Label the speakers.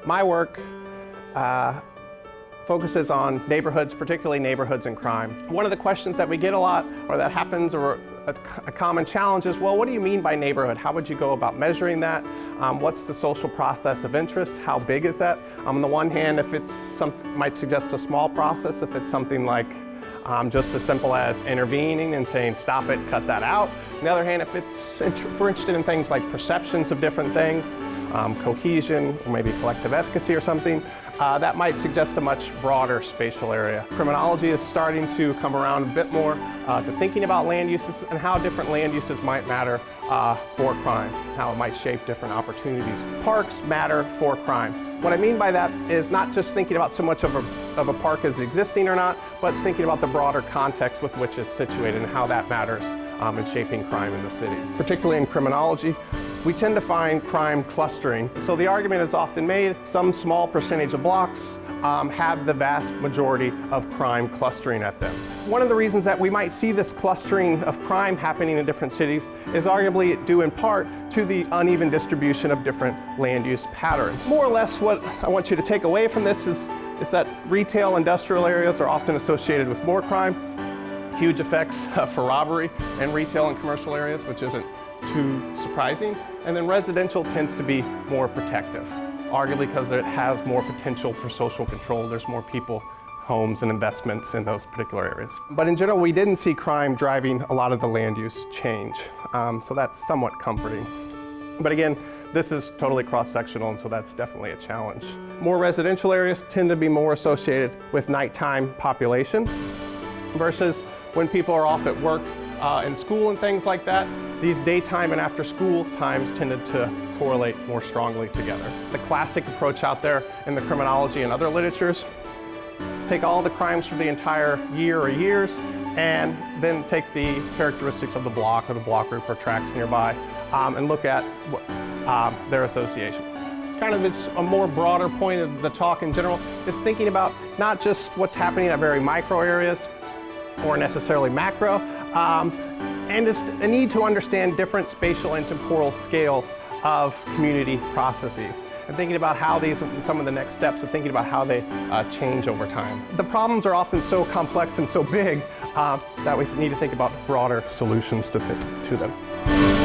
Speaker 1: My work focuses on neighborhoods, particularly neighborhoods and crime. One of the questions that we get a lot, or that happens, or a common challenge is, well, what do you mean by neighborhood? How would you go about measuring that? What's the social process of interest? How big is that? On the one hand, if it's might suggest a small process, if it's something like just as simple as intervening and saying, stop it, cut that out. On the other hand, if we're interested in things like perceptions of different things, cohesion, or maybe collective efficacy or something, that might suggest a much broader spatial area. Criminology is starting to come around a bit more to thinking about land uses and how different land uses might matter for crime, how it might shape different opportunities. Parks matter for crime. What I mean by that is not just thinking about so much of a park as existing or not, but thinking about the broader context with which it's situated and how that matters in shaping crime in the city. Particularly in criminology, we tend to find crime clustering. So the argument is often made, some small percentage of blocks have the vast majority of crime clustering at them. One of the reasons that we might see this clustering of crime happening in different cities is arguably due in part to the uneven distribution of different land use patterns. More or less what I want you to take away from this is that retail industrial areas are often associated with more crime, huge effects for robbery in retail and commercial areas, which isn't too surprising, and then residential tends to be more protective, arguably because it has more potential for social control. There's more people, homes, and investments in those particular areas. But in general, we didn't see crime driving a lot of the land use change, so that's somewhat comforting. But again, this is totally cross-sectional, and so that's definitely a challenge. More residential areas tend to be more associated with nighttime population versus when people are off at work in school and things like that. These daytime and after school times tended to correlate more strongly together. The classic approach out there in the criminology and other literatures, take all the crimes for the entire year or years and then take the characteristics of the block or the block group or tracts nearby and look at their association. Kind of it's a more broader point of the talk in general is thinking about not just what's happening at very micro areas or necessarily macro, and just a need to understand different spatial and temporal scales of community processes, and thinking about how these, some of the next steps of thinking about how they change over time. The problems are often so complex and so big that we need to think about broader solutions to them.